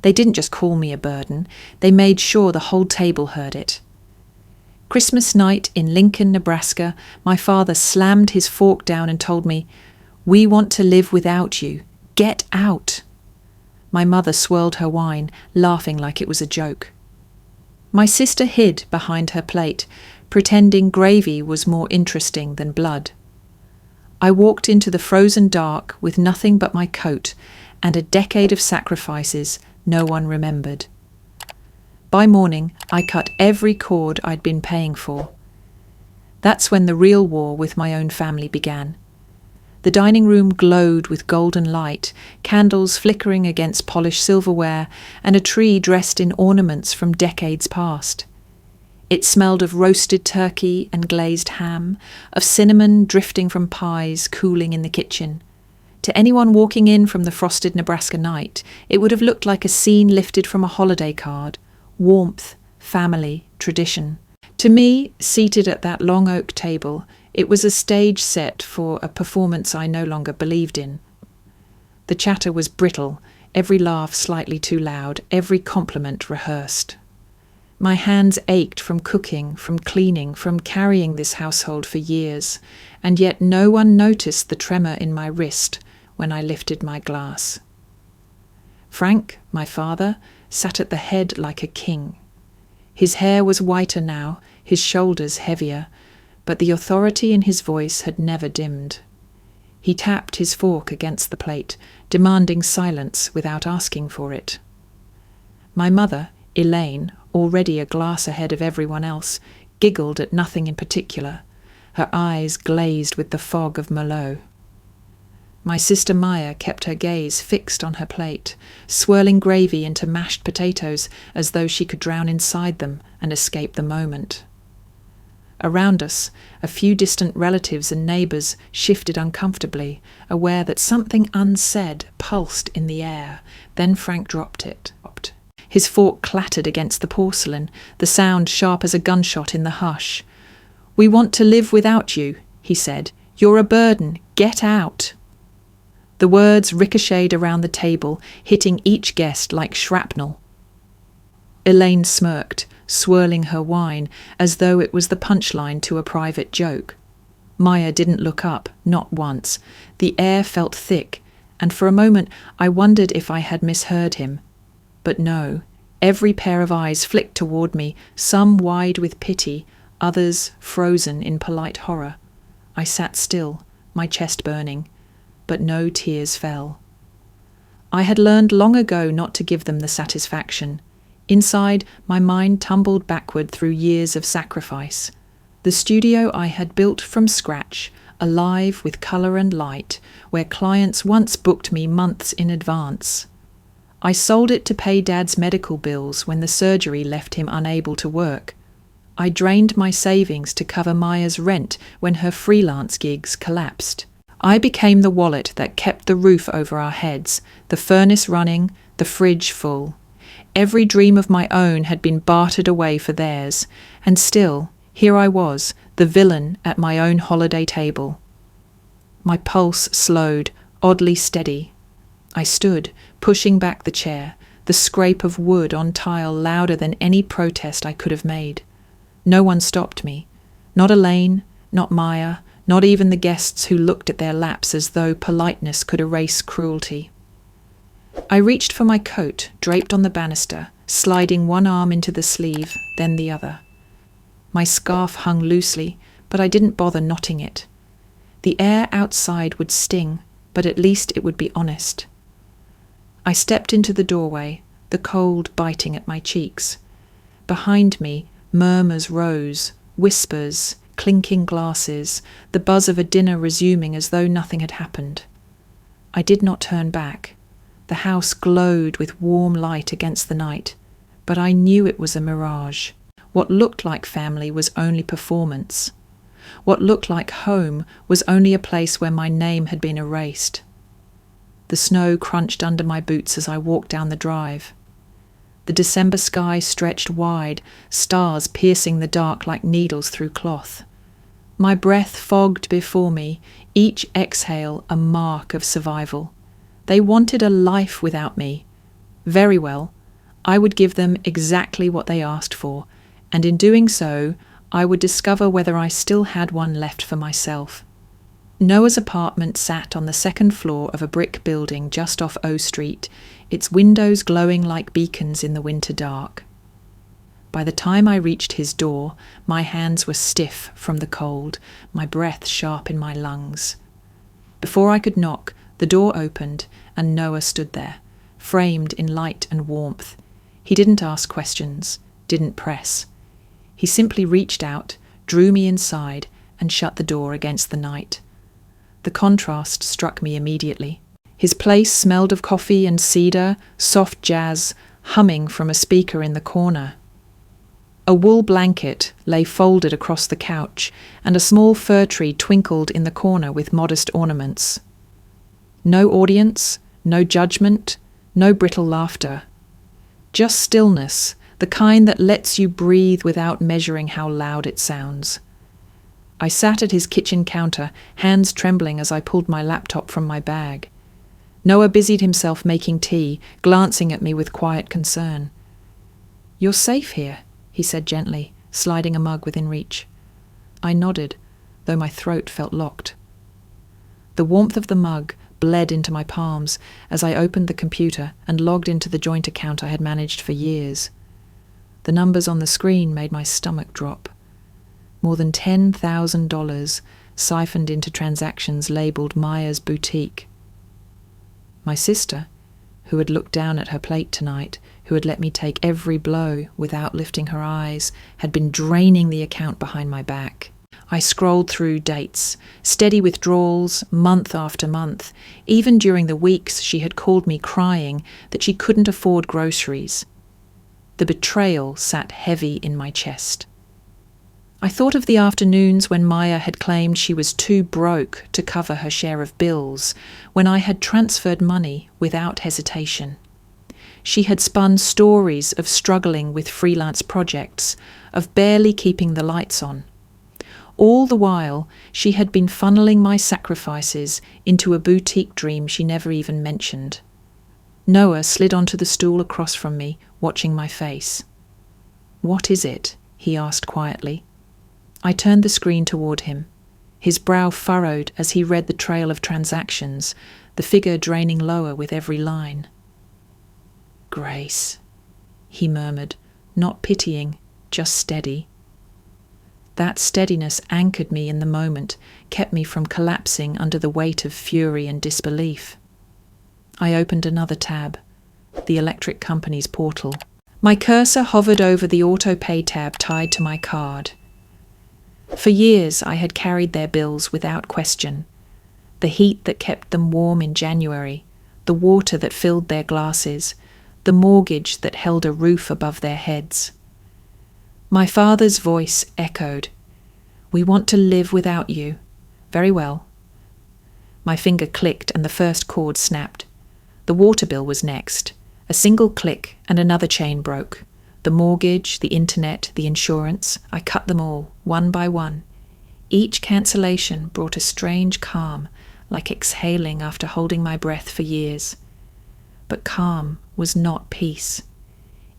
They didn't just call me a burden, they made sure the whole table heard it. Christmas night in Lincoln, Nebraska, my father slammed his fork down and told me, "We want to live without you. Get out." My mother swirled her wine, laughing like it was a joke. My sister hid behind her plate, pretending gravy was more interesting than blood. I walked into the frozen dark with nothing but my coat and a decade of sacrifices no one remembered. By morning, I cut every cord I'd been paying for. That's when the real war with my own family began. The dining room glowed with golden light, candles flickering against polished silverware, and a tree dressed in ornaments from decades past. It smelled of roasted turkey and glazed ham, of cinnamon drifting from pies cooling in the kitchen. To anyone walking in from the frosted Nebraska night, it would have looked like a scene lifted from a holiday card. Warmth, family, tradition. To me, seated at that long oak table, it was a stage set for a performance I no longer believed in. The chatter was brittle, every laugh slightly too loud, every compliment rehearsed. My hands ached from cooking, from cleaning, from carrying this household for years, and yet no one noticed the tremor in my wrist when I lifted my glass. Frank, my father, sat at the head like a king. His hair was whiter now, his shoulders heavier, but the authority in his voice had never dimmed. He tapped his fork against the plate, demanding silence without asking for it. My mother, Elaine, already a glass ahead of everyone else, giggled at nothing in particular, her eyes glazed with the fog of Merlot. My sister Maya kept her gaze fixed on her plate, swirling gravy into mashed potatoes as though she could drown inside them and escape the moment. Around us, a few distant relatives and neighbours shifted uncomfortably, aware that something unsaid pulsed in the air. Then Frank dropped it. His fork clattered against the porcelain, the sound sharp as a gunshot in the hush. "We want to live without you," he said. "You're a burden. Get out." The words ricocheted around the table, hitting each guest like shrapnel. Elaine smirked, swirling her wine, as though it was the punchline to a private joke. Maya didn't look up, not once. The air felt thick, and for a moment I wondered if I had misheard him. But no, every pair of eyes flicked toward me, some wide with pity, others frozen in polite horror. I sat still, my chest burning, but no tears fell. I had learned long ago not to give them the satisfaction. Inside, my mind tumbled backward through years of sacrifice. The studio I had built from scratch, alive with colour and light, where clients once booked me months in advance. I sold it to pay Dad's medical bills when the surgery left him unable to work. I drained my savings to cover Maya's rent when her freelance gigs collapsed. I became the wallet that kept the roof over our heads, the furnace running, the fridge full. Every dream of my own had been bartered away for theirs, and still, here I was, the villain at my own holiday table. My pulse slowed, oddly steady. I stood, pushing back the chair, the scrape of wood on tile louder than any protest I could have made. No one stopped me. Not Elaine, not Maya, not even the guests who looked at their laps as though politeness could erase cruelty. I reached for my coat, draped on the banister, sliding one arm into the sleeve, then the other. My scarf hung loosely, but I didn't bother knotting it. The air outside would sting, but at least it would be honest. I stepped into the doorway, the cold biting at my cheeks. Behind me, murmurs rose, whispers, clinking glasses, the buzz of a dinner resuming as though nothing had happened. I did not turn back. The house glowed with warm light against the night, but I knew it was a mirage. What looked like family was only performance. What looked like home was only a place where my name had been erased. The snow crunched under my boots as I walked down the drive. The December sky stretched wide, stars piercing the dark like needles through cloth. My breath fogged before me, each exhale a mark of survival. They wanted a life without me. Very well. I would give them exactly what they asked for, and in doing so, I would discover whether I still had one left for myself. Noah's apartment sat on the second floor of a brick building just off O Street, its windows glowing like beacons in the winter dark. By the time I reached his door, my hands were stiff from the cold, my breath sharp in my lungs. Before I could knock, the door opened and Noah stood there, framed in light and warmth. He didn't ask questions, didn't press. He simply reached out, drew me inside, and shut the door against the night. The contrast struck me immediately. His place smelled of coffee and cedar, soft jazz, humming from a speaker in the corner. A wool blanket lay folded across the couch, and a small fir tree twinkled in the corner with modest ornaments. No audience, no judgment, no brittle laughter. Just stillness, the kind that lets you breathe without measuring how loud it sounds. I sat at his kitchen counter, hands trembling as I pulled my laptop from my bag. Noah busied himself making tea, glancing at me with quiet concern. "You're safe here," he said gently, sliding a mug within reach. I nodded, though my throat felt locked. The warmth of the mug bled into my palms as I opened the computer and logged into the joint account I had managed for years. The numbers on the screen made my stomach drop. More than $10,000 siphoned into transactions labelled Maya's Boutique. My sister, who had looked down at her plate tonight, who had let me take every blow without lifting her eyes, had been draining the account behind my back. I scrolled through dates, steady withdrawals, month after month, even during the weeks she had called me crying that she couldn't afford groceries. The betrayal sat heavy in my chest. I thought of the afternoons when Maya had claimed she was too broke to cover her share of bills, when I had transferred money without hesitation. She had spun stories of struggling with freelance projects, of barely keeping the lights on. All the while, she had been funneling my sacrifices into a boutique dream she never even mentioned. Noah slid onto the stool across from me, watching my face. "What is it?" he asked quietly. I turned the screen toward him. His brow furrowed as he read the trail of transactions, the figure draining lower with every line. "Grace," he murmured, not pitying, just steady. That steadiness anchored me in the moment, kept me from collapsing under the weight of fury and disbelief. I opened another tab, the electric company's portal. My cursor hovered over the auto-pay tab tied to my card. For years I had carried their bills without question. The heat that kept them warm in January, the water that filled their glasses, the mortgage that held a roof above their heads. My father's voice echoed. "We want to live without you." "Very well." My finger clicked and the first cord snapped. The water bill was next. A single click and another chain broke. The mortgage, the internet, the insurance, I cut them all, one by one. Each cancellation brought a strange calm, like exhaling after holding my breath for years. But calm was not peace.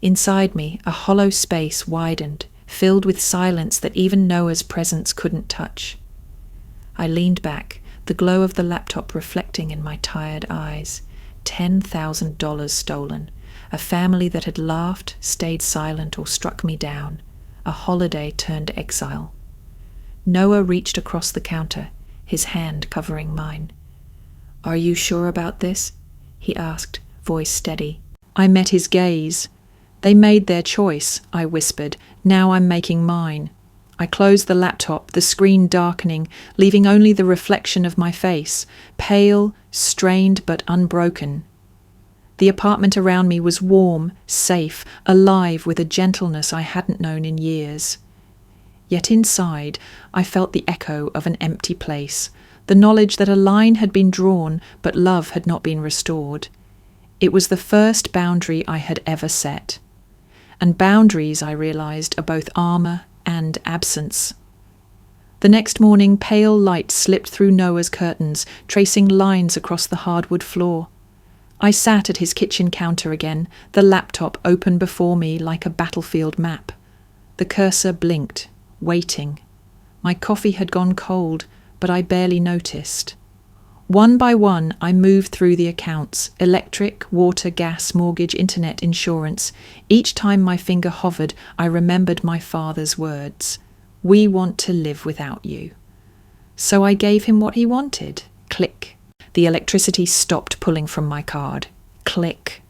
Inside me, a hollow space widened, filled with silence that even Noah's presence couldn't touch. I leaned back, the glow of the laptop reflecting in my tired eyes. $10,000 stolen. A family that had laughed, stayed silent, or struck me down. A holiday turned exile. Noah reached across the counter, his hand covering mine. "Are you sure about this?" he asked, voice steady. I met his gaze. "They made their choice," I whispered. "Now I'm making mine." I closed the laptop, the screen darkening, leaving only the reflection of my face, pale, strained but unbroken. The apartment around me was warm, safe, alive with a gentleness I hadn't known in years. Yet inside, I felt the echo of an empty place, the knowledge that a line had been drawn but love had not been restored. It was the first boundary I had ever set. And boundaries, I realized, are both armor and absence. The next morning, pale light slipped through Noah's curtains, tracing lines across the hardwood floor. I sat at his kitchen counter again, the laptop open before me like a battlefield map. The cursor blinked, waiting. My coffee had gone cold, but I barely noticed. One by one, I moved through the accounts: electric, water, gas, mortgage, internet, insurance. Each time my finger hovered, I remembered my father's words. "We want to live without you." So I gave him what he wanted. Click. The electricity stopped pulling from my card. Click.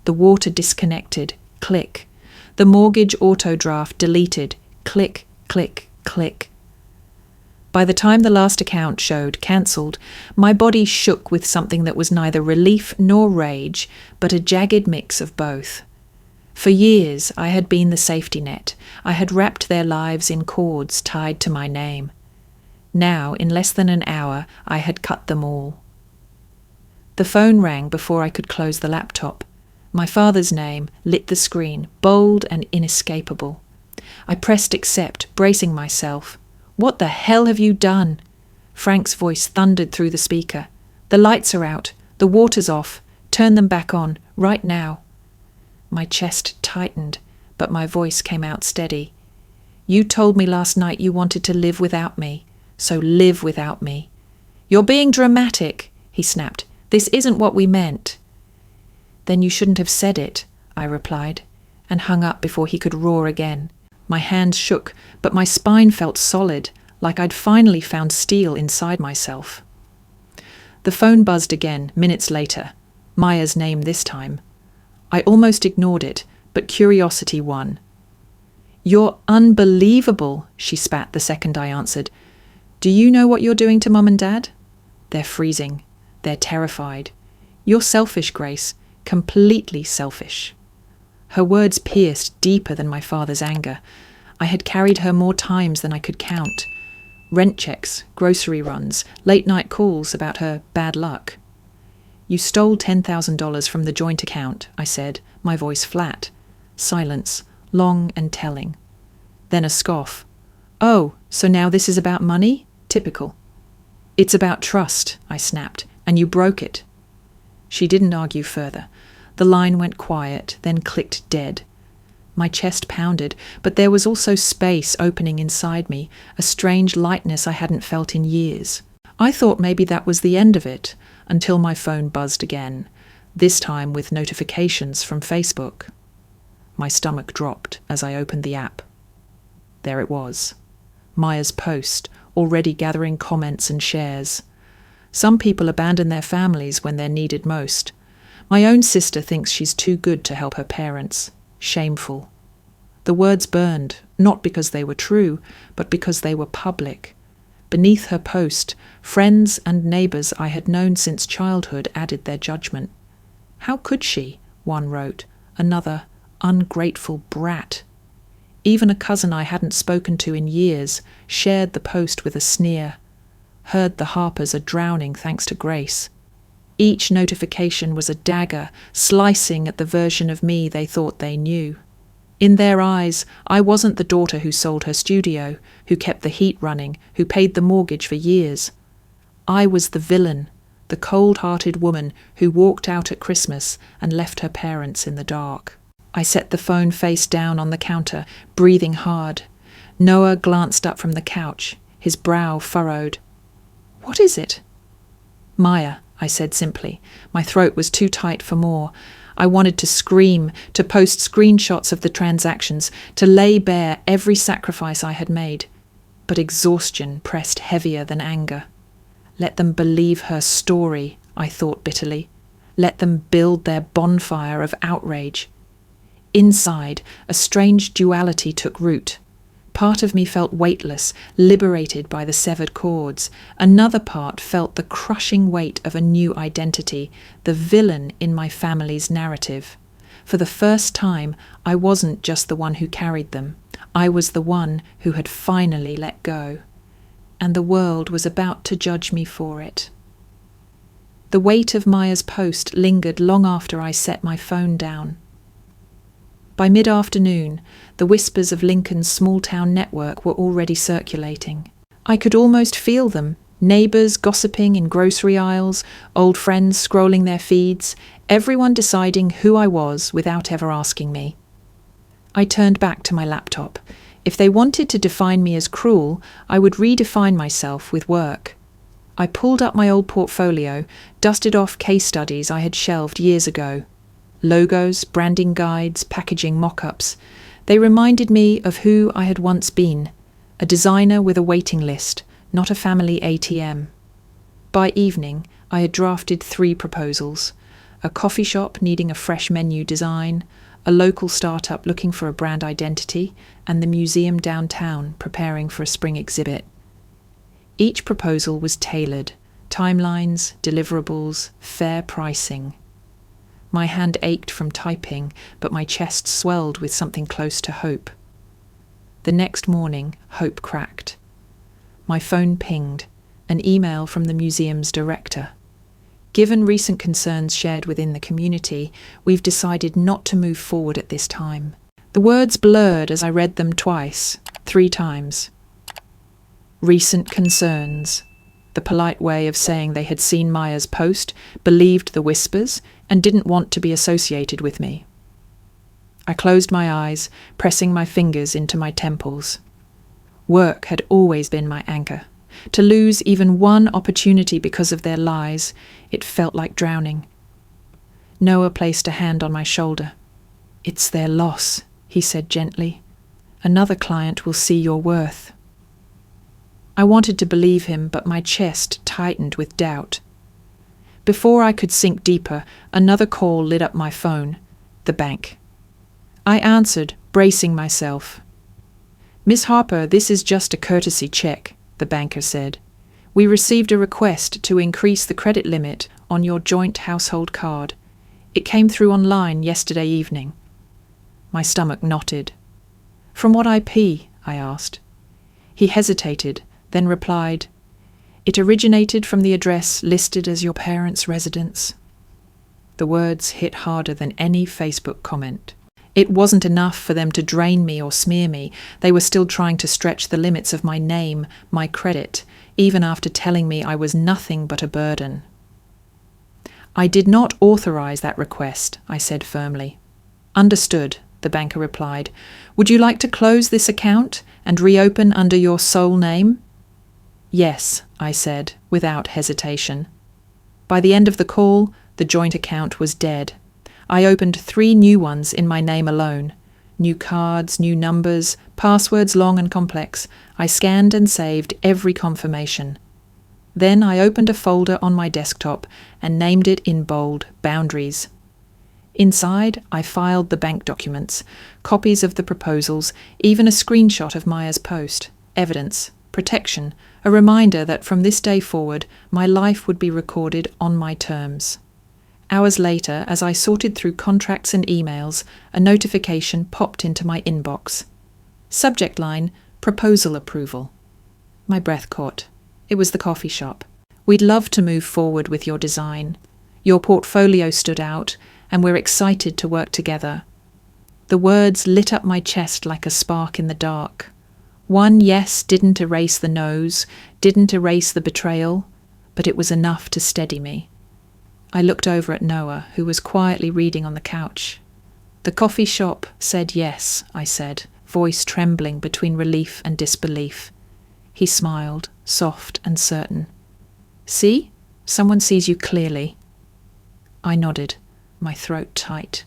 The water disconnected. Click. The mortgage auto draft deleted. Click, click, click. By the time the last account showed cancelled, my body shook with something that was neither relief nor rage, but a jagged mix of both. For years I had been the safety net. I had wrapped their lives in cords tied to my name. Now, in less than an hour, I had cut them all. The phone rang before I could close the laptop. My father's name lit the screen, bold and inescapable. I pressed accept, bracing myself. "What the hell have you done?" Frank's voice thundered through the speaker. "The lights are out. The water's off. Turn them back on, right now." My chest tightened, but my voice came out steady. "You told me last night you wanted to live without me, so live without me." "You're being dramatic," he snapped. "This isn't what we meant." "Then you shouldn't have said it," I replied, and hung up before he could roar again. My hands shook, but my spine felt solid, like I'd finally found steel inside myself. The phone buzzed again, minutes later. Maya's name this time. I almost ignored it, but curiosity won. "You're unbelievable," she spat the second I answered. "Do you know what you're doing to Mum and Dad? They're freezing. They're terrified. You're selfish, Grace. Completely selfish." Her words pierced deeper than my father's anger. I had carried her more times than I could count. Rent checks, grocery runs, late-night calls about her bad luck. "You stole $10,000 from the joint account," I said, my voice flat. Silence, long and telling. Then a scoff. "Oh, so now this is about money? Typical." "It's about trust," I snapped, "and you broke it." She didn't argue further. The line went quiet, then clicked dead. My chest pounded, but there was also space opening inside me, a strange lightness I hadn't felt in years. I thought maybe that was the end of it, until my phone buzzed again, this time with notifications from Facebook. My stomach dropped as I opened the app. There it was. Maya's post, already gathering comments and shares. Some people abandon their families when they're needed most. My own sister thinks she's too good to help her parents. Shameful. The words burned, not because they were true, but because they were public. Beneath her post, friends and neighbours I had known since childhood added their judgment. "How could she?" one wrote. Another, "Ungrateful brat." Even a cousin I hadn't spoken to in years shared the post with a sneer. "Heard the Harpers are drowning thanks to Grace." Each notification was a dagger, slicing at the version of me they thought they knew. In their eyes, I wasn't the daughter who sold her studio, who kept the heat running, who paid the mortgage for years. I was the villain, the cold-hearted woman who walked out at Christmas and left her parents in the dark. I set the phone face down on the counter, breathing hard. Noah glanced up from the couch, his brow furrowed. "What is it?" "Maya," I said simply. My throat was too tight for more. I wanted to scream, to post screenshots of the transactions, to lay bare every sacrifice I had made. But exhaustion pressed heavier than anger. Let them believe her story, I thought bitterly. Let them build their bonfire of outrage. Inside, a strange duality took root. Part of me felt weightless, liberated by the severed cords. Another part felt the crushing weight of a new identity, the villain in my family's narrative. For the first time, I wasn't just the one who carried them. I was the one who had finally let go. And the world was about to judge me for it. The weight of Maya's post lingered long after I set my phone down. By mid-afternoon, the whispers of Lincoln's small-town network were already circulating. I could almost feel them, Neighbours gossiping in grocery aisles, old friends scrolling their feeds, everyone deciding who I was without ever asking me. I turned back to my laptop. If they wanted to define me as cruel, I would redefine myself with work. I pulled up my old portfolio, dusted off case studies I had shelved years ago. Logos, branding guides, packaging mock-ups. They reminded me of who I had once been, a designer with a waiting list, not a family ATM. By evening, I had drafted 3 proposals: a coffee shop needing a fresh menu design, a local startup looking for a brand identity, and the museum downtown preparing for a spring exhibit. Each proposal was tailored: timelines, deliverables, fair pricing. My hand ached from typing, but my chest swelled with something close to hope. The next morning, hope cracked. My phone pinged, an email from the museum's director. Given recent concerns shared within the community, we've decided not to move forward at this time. The words blurred as I read them twice, 3 times. Recent concerns. The polite way of saying they had seen Maya's post, believed the whispers, and didn't want to be associated with me. I closed my eyes, pressing my fingers into my temples. Work had always been my anchor. To lose even one opportunity because of their lies, it felt like drowning. Noah placed a hand on my shoulder. "It's their loss," he said gently. "Another client will see your worth." I wanted to believe him, but my chest tightened with doubt. Before I could sink deeper, another call lit up my phone. The bank. I answered, bracing myself. "Miss Harper, this is just a courtesy check," the banker said. "We received a request to increase the credit limit on your joint household card. It came through online yesterday evening." My stomach knotted. "From what IP?" I asked. He hesitated, then replied, "It originated from the address listed as your parents' residence." The words hit harder than any Facebook comment. It wasn't enough for them to drain me or smear me. They were still trying to stretch the limits of my name, my credit, even after telling me I was nothing but a burden. "I did not authorize that request," I said firmly. "Understood," the banker replied. "Would you like to close this account and reopen under your sole name?" "Yes," I said, without hesitation. By the end of the call, the joint account was dead. I opened 3 new ones in my name alone. New cards, new numbers, passwords long and complex. I scanned and saved every confirmation. Then I opened a folder on my desktop and named it in bold, Boundaries. Inside, I filed the bank documents, copies of the proposals, even a screenshot of Maya's post. Evidence, protection, a reminder that from this day forward, my life would be recorded on my terms. Hours later, as I sorted through contracts and emails, a notification popped into my inbox. Subject line, proposal approval. My breath caught. It was the coffee shop. "We'd love to move forward with your design. Your portfolio stood out, and we're excited to work together." The words lit up my chest like a spark in the dark. One yes didn't erase the no's, didn't erase the betrayal, but it was enough to steady me. I looked over at Noah, who was quietly reading on the couch. "The coffee shop said yes," I said, voice trembling between relief and disbelief. He smiled, soft and certain. "See? Someone sees you clearly." I nodded, my throat tight.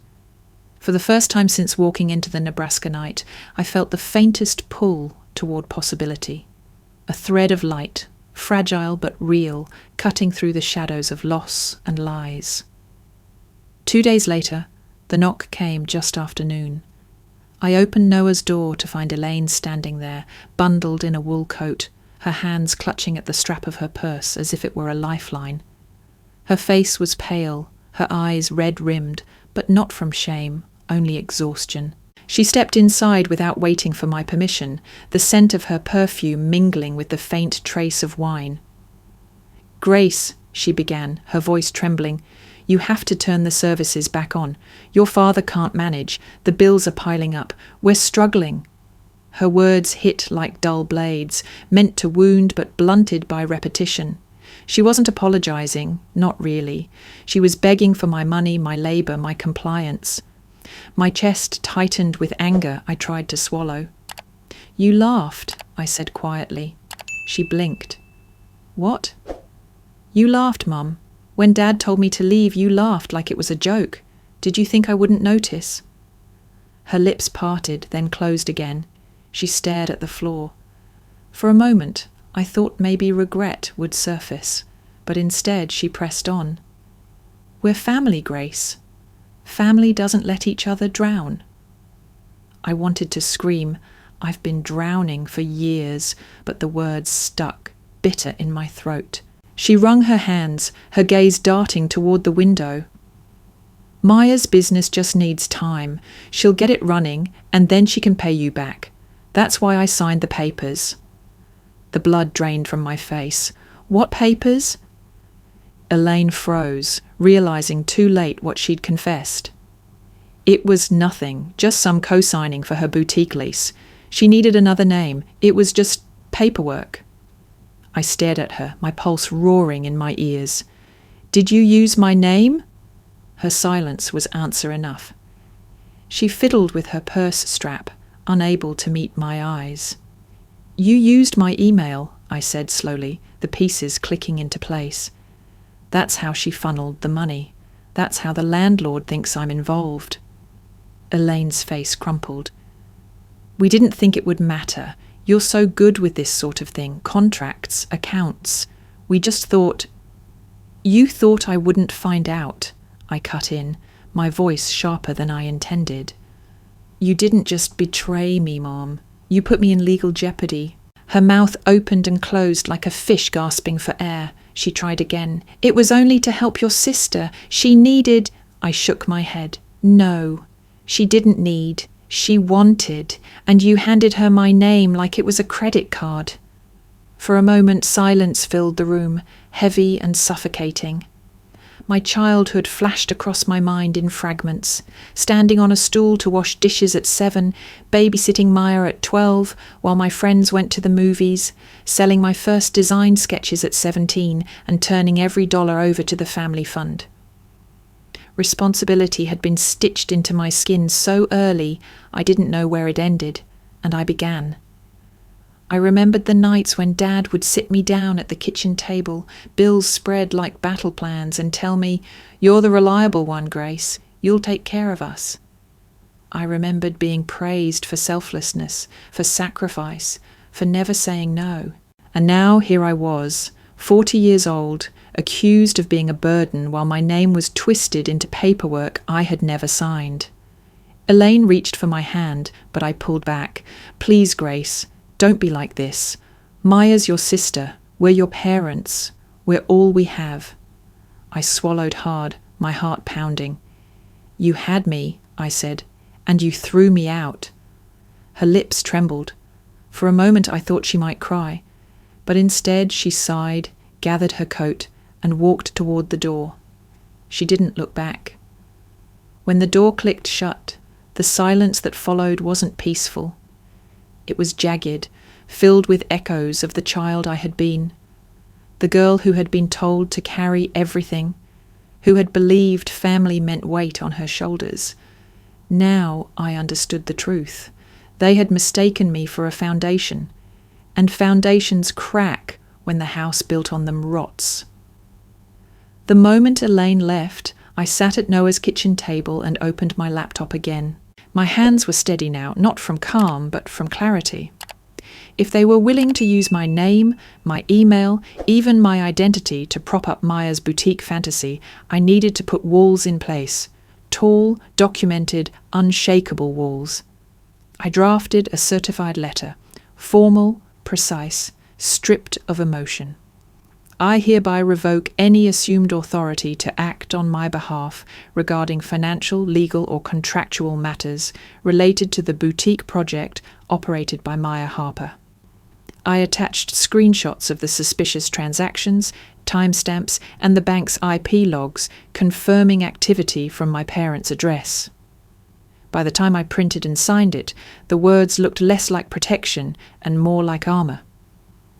For the first time since walking into the Nebraska night, I felt the faintest pull toward possibility. A thread of light, fragile but real, cutting through the shadows of loss and lies. 2 days later, the knock came just after noon. I opened Noah's door to find Elaine standing there, bundled in a wool coat, her hands clutching at the strap of her purse as if it were a lifeline. Her face was pale, her eyes red-rimmed, but not from shame, only exhaustion. She stepped inside without waiting for my permission, the scent of her perfume mingling with the faint trace of wine. "Grace," she began, her voice trembling, "you have to turn the services back on. Your father can't manage. The bills are piling up. We're struggling." Her words hit like dull blades, meant to wound but blunted by repetition. She wasn't apologizing, not really. She was begging for my money, my labor, my compliance. My chest tightened with anger I tried to swallow. "You laughed," I said quietly. She blinked. "What?" "You laughed, Mum. When Dad told me to leave, you laughed like it was a joke. Did you think I wouldn't notice?" Her lips parted, then closed again. She stared at the floor. For a moment, I thought maybe regret would surface, but instead she pressed on. "We're family, Grace. Family doesn't let each other drown." I wanted to scream. I've been drowning for years, but the words stuck, bitter in my throat. She wrung her hands, her gaze darting toward the window. "Maya's business just needs time. She'll get it running, and then she can pay you back. That's why I signed the papers." The blood drained from my face. "What papers?" Elaine froze, realizing too late what she'd confessed. It was nothing, just some co-signing for her boutique lease. She needed another name. It was just paperwork. I stared at her, my pulse roaring in my ears. "Did you use my name?" Her silence was answer enough. She fiddled with her purse strap, unable to meet my eyes. "You used my email," I said slowly, the pieces clicking into place. "That's how she funneled the money. That's how the landlord thinks I'm involved." Elaine's face crumpled. "We didn't think it would matter. You're so good with this sort of thing, contracts, accounts. We just thought—" "You thought I wouldn't find out," I cut in, my voice sharper than I intended. "You didn't just betray me, Mom. You put me in legal jeopardy." Her mouth opened and closed like a fish gasping for air. She tried again. "It was only to help your sister. She needed—" I shook my head. "No, she didn't need. She wanted, and you handed her my name like it was a credit card." For a moment, silence filled the room, heavy and suffocating. My childhood flashed across my mind in fragments, standing on a stool to wash dishes at 7, babysitting Maya at 12, while my friends went to the movies, selling my first design sketches at 17, and turning every dollar over to the family fund. Responsibility had been stitched into my skin so early I didn't know where it ended, and I began. I remembered the nights when Dad would sit me down at the kitchen table, bills spread like battle plans, and tell me, "You're the reliable one, Grace. You'll take care of us." I remembered being praised for selflessness, for sacrifice, for never saying no. And now here I was, 40 years old, accused of being a burden while my name was twisted into paperwork I had never signed. Elaine reached for my hand, but I pulled back. "Please, Grace, don't be like this. Maya's your sister. We're your parents. We're all we have." I swallowed hard, my heart pounding. "You had me," I said, "and you threw me out." Her lips trembled. For a moment I thought she might cry, but instead she sighed, gathered her coat, and walked toward the door. She didn't look back. When the door clicked shut, the silence that followed wasn't peaceful. It was jagged, filled with echoes of the child I had been, the girl who had been told to carry everything, who had believed family meant weight on her shoulders. Now I understood the truth. They had mistaken me for a foundation, and foundations crack when the house built on them rots. The moment Elaine left, I sat at Noah's kitchen table and opened my laptop again. My hands were steady now, not from calm, but from clarity. If they were willing to use my name, my email, even my identity to prop up Maya's boutique fantasy, I needed to put walls in place. Tall, documented, unshakable walls. I drafted a certified letter, formal, precise, stripped of emotion. I hereby revoke any assumed authority to act on my behalf regarding financial, legal, or contractual matters related to the boutique project operated by Maya Harper. I attached screenshots of the suspicious transactions, timestamps, and the bank's IP logs confirming activity from my parents' address. By the time I printed and signed it, the words looked less like protection and more like armour.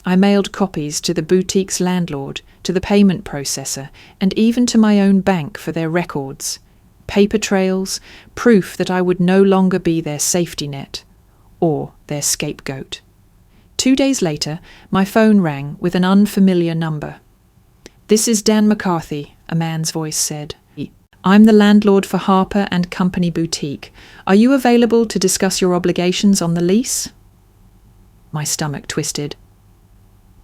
I mailed copies to the boutique's landlord, to the payment processor, and even to my own bank for their records. Paper trails, proof that I would no longer be their safety net or their scapegoat. 2 days later, my phone rang with an unfamiliar number. "This is Dan McCarthy," a man's voice said. "I'm the landlord for Harper and Company Boutique. Are you available to discuss your obligations on the lease?" My stomach twisted.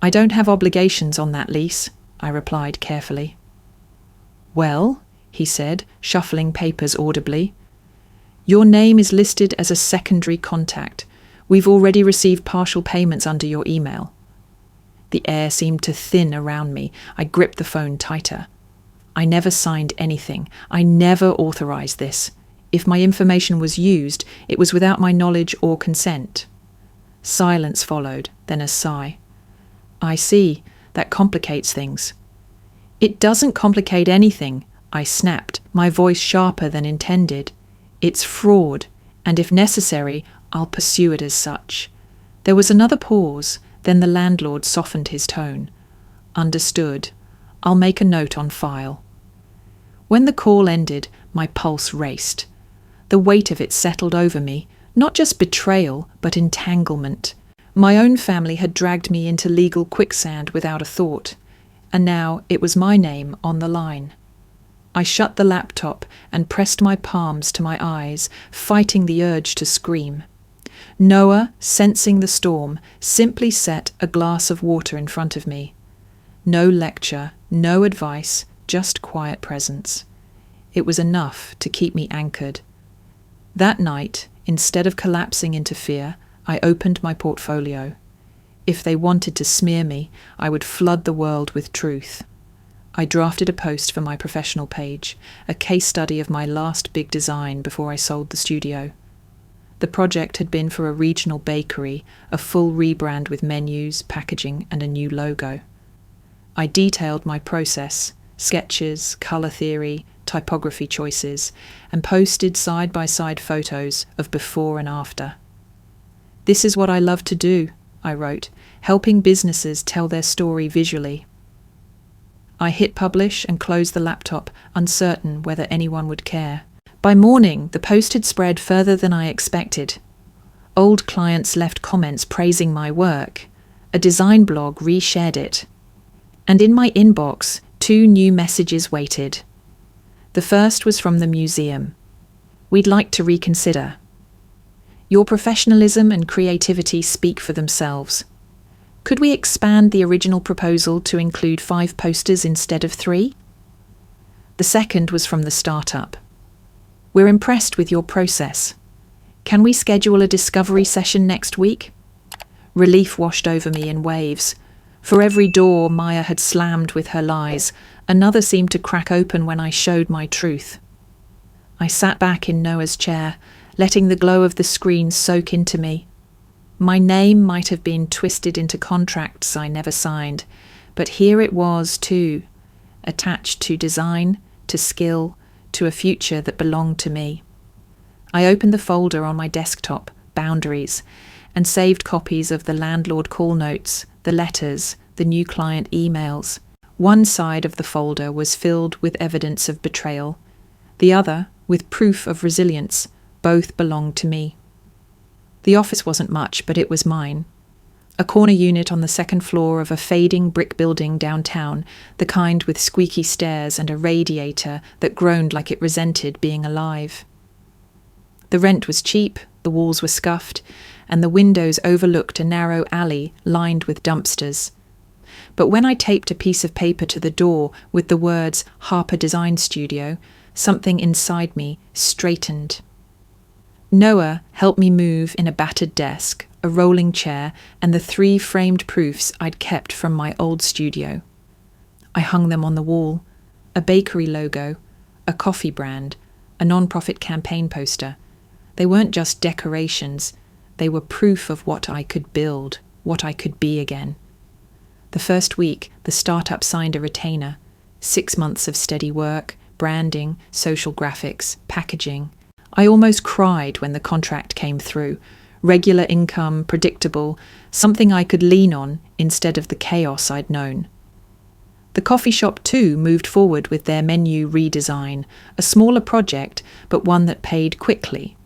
"I don't have obligations on that lease," I replied carefully. "Well," he said, shuffling papers audibly, "your name is listed as a secondary contact. We've already received partial payments under your email." The air seemed to thin around me. I gripped the phone tighter. I never signed anything. I never authorized this. If my information was used, it was without my knowledge or consent. Silence followed, then a sigh. "I see. That complicates things." "It doesn't complicate anything," I snapped, my voice sharper than intended. "It's fraud, and if necessary, I'll pursue it as such." There was another pause, then the landlord softened his tone. "Understood. I'll make a note on file." When the call ended, my pulse raced. The weight of it settled over me, not just betrayal, but entanglement. My own family had dragged me into legal quicksand without a thought, and now it was my name on the line. I shut the laptop and pressed my palms to my eyes, fighting the urge to scream. Noah, sensing the storm, simply set a glass of water in front of me. No lecture, no advice, just quiet presence. It was enough to keep me anchored. That night, instead of collapsing into fear, I opened my portfolio. If they wanted to smear me, I would flood the world with truth. I drafted a post for my professional page, a case study of my last big design before I sold the studio. The project had been for a regional bakery, a full rebrand with menus, packaging, and a new logo. I detailed my process, sketches, colour theory, typography choices, and posted side-by-side photos of before and after. "This is what I love to do," I wrote, helping businesses tell their story visually. I hit publish and closed the laptop, uncertain whether anyone would care. By morning, the post had spread further than I expected. Old clients left comments praising my work. A design blog reshared it. And in my inbox, 2 new messages waited. The first was from the museum. "We'd like to reconsider. Your professionalism and creativity speak for themselves. Could we expand the original proposal to include 5 posters instead of 3? The second was from the startup. "We're impressed with your process. Can we schedule a discovery session next week?" Relief washed over me in waves. For every door Maya had slammed with her lies, another seemed to crack open when I showed my truth. I sat back in Noah's chair, letting the glow of the screen soak into me. My name might have been twisted into contracts I never signed, but here it was too, attached to design, to skill, to a future that belonged to me. I opened the folder on my desktop, Boundaries, and saved copies of the landlord call notes, the letters, the new client emails. One side of the folder was filled with evidence of betrayal, the other with proof of resilience. Both belonged to me. The office wasn't much, but it was mine. A corner unit on the second floor of a fading brick building downtown, the kind with squeaky stairs and a radiator that groaned like it resented being alive. The rent was cheap, the walls were scuffed, and the windows overlooked a narrow alley lined with dumpsters. But when I taped a piece of paper to the door with the words Harper Design Studio, something inside me straightened. Noah helped me move in a battered desk, a rolling chair, and the 3 framed proofs I'd kept from my old studio. I hung them on the wall, a bakery logo, a coffee brand, a non-profit campaign poster. They weren't just decorations, they were proof of what I could build, what I could be again. The first week, the startup signed a retainer. 6 months of steady work, branding, social graphics, packaging. I almost cried when the contract came through. Regular income, predictable, something I could lean on instead of the chaos I'd known. The coffee shop too moved forward with their menu redesign, a smaller project, but one that paid quickly.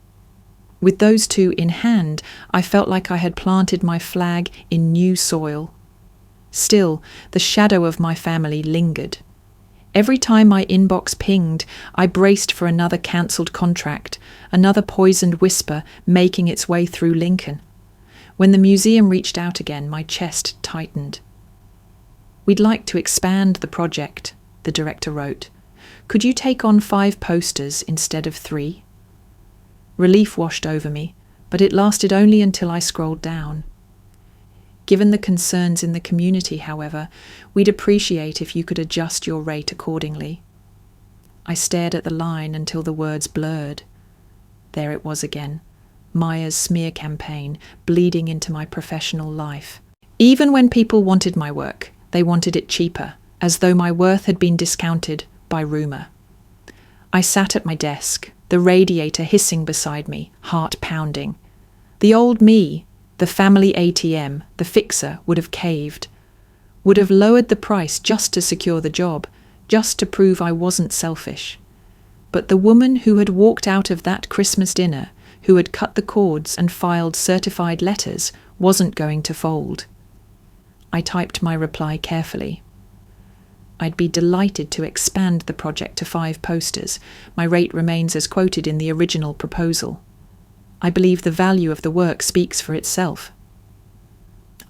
With those two in hand, I felt like I had planted my flag in new soil. Still, the shadow of my family lingered. Every time my inbox pinged, I braced for another cancelled contract, another poisoned whisper making its way through Lincoln. When the museum reached out again, my chest tightened. "We'd like to expand the project," the director wrote. "Could you take on 5 posters instead of 3? Relief washed over me, but it lasted only until I scrolled down. "Given the concerns in the community, however, we'd appreciate if you could adjust your rate accordingly." I stared at the line until the words blurred. There it was again, Maya's smear campaign bleeding into my professional life. Even when people wanted my work, they wanted it cheaper, as though my worth had been discounted by rumour. I sat at my desk, the radiator hissing beside me, heart pounding. The old me, the family ATM, the fixer, would have caved, would have lowered the price just to secure the job, just to prove I wasn't selfish. But the woman who had walked out of that Christmas dinner, who had cut the cords and filed certified letters, wasn't going to fold. I typed my reply carefully. I'd be delighted to expand the project to 5 posters. My rate remains as quoted in the original proposal. I believe the value of the work speaks for itself.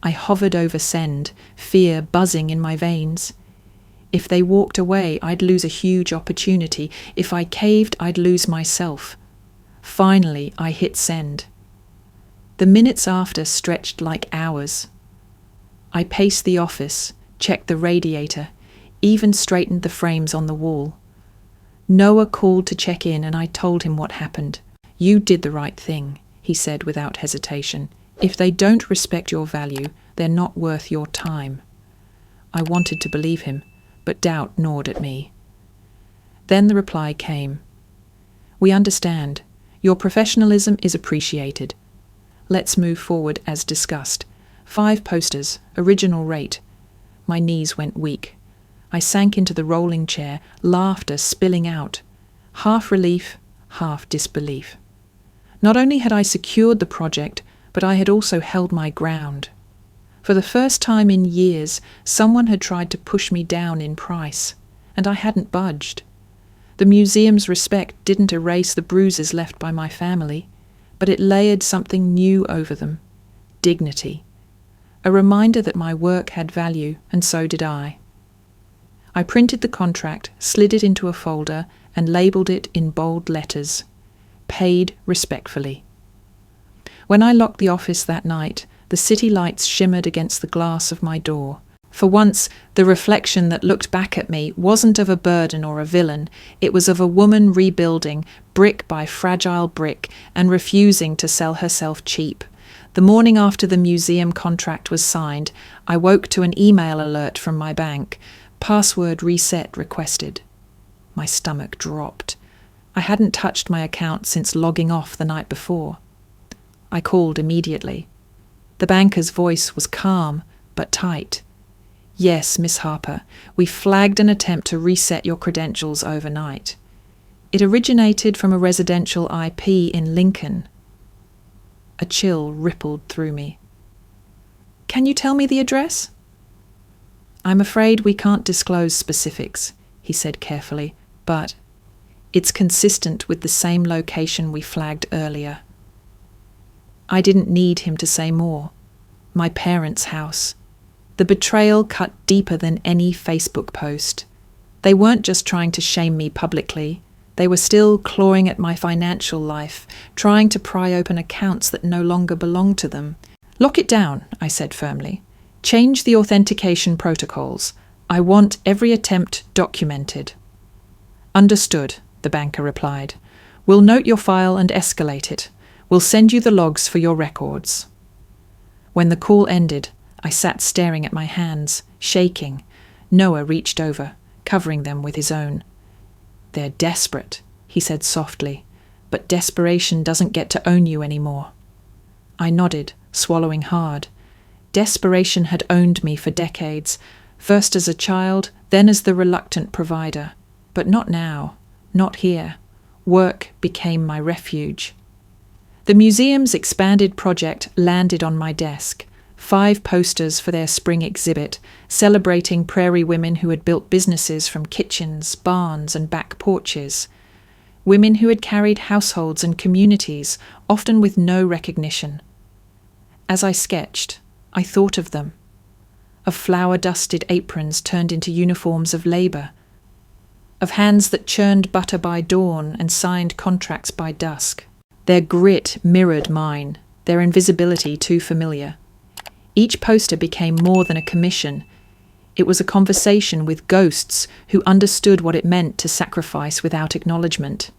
I hovered over send, fear buzzing in my veins. If they walked away, I'd lose a huge opportunity. If I caved, I'd lose myself. Finally, I hit send. The minutes after stretched like hours. I paced the office, checked the radiator, even straightened the frames on the wall. Noah called to check in and I told him what happened. "You did the right thing," he said without hesitation. "If they don't respect your value, they're not worth your time." I wanted to believe him, but doubt gnawed at me. Then the reply came. "We understand. Your professionalism is appreciated. Let's move forward as discussed. 5 posters, original rate." My knees went weak. I sank into the rolling chair, laughter spilling out. Half relief, half disbelief. Not only had I secured the project, but I had also held my ground. For the first time in years, someone had tried to push me down in price, and I hadn't budged. The museum's respect didn't erase the bruises left by my family, but it layered something new over them: dignity. A reminder that my work had value, and so did I. I printed the contract, slid it into a folder, and labelled it in bold letters: "Paid respectfully." When I locked the office that night, the city lights shimmered against the glass of my door. For once, the reflection that looked back at me wasn't of a burden or a villain. It was of a woman rebuilding, brick by fragile brick, and refusing to sell herself cheap. The morning after the museum contract was signed, I woke to an email alert from my bank. Password reset requested. My stomach dropped. I hadn't touched my account since logging off the night before. I called immediately. The banker's voice was calm, but tight. "Yes, Miss Harper, we flagged an attempt to reset your credentials overnight. It originated from a residential IP in Lincoln." A chill rippled through me. "Can you tell me the address?" "I'm afraid we can't disclose specifics," he said carefully, "but it's consistent with the same location we flagged earlier." I didn't need him to say more. My parents' house. The betrayal cut deeper than any Facebook post. They weren't just trying to shame me publicly. They were still clawing at my financial life, trying to pry open accounts that no longer belonged to them. "Lock it down," I said firmly. "Change the authentication protocols. I want every attempt documented." "Understood," the banker replied. "We'll note your file and escalate it. We'll send you the logs for your records." When the call ended, I sat staring at my hands, shaking. Noah reached over, covering them with his own. "They're desperate," he said softly. but desperation doesn't get to own you anymore. I nodded, swallowing hard. Desperation had owned me for decades, first as a child, then as the reluctant provider. But not now, not here. Work became my refuge. The museum's expanded project landed on my desk. 5 posters for their spring exhibit, celebrating prairie women who had built businesses from kitchens, barns, and back porches. Women who had carried households and communities, often with no recognition. As I sketched, I thought of them. Of flour-dusted aprons turned into uniforms of labour. Of hands that churned butter by dawn and signed contracts by dusk. Their grit mirrored mine, their invisibility too familiar. Each poster became more than a commission. It was a conversation with ghosts who understood what it meant to sacrifice without acknowledgement.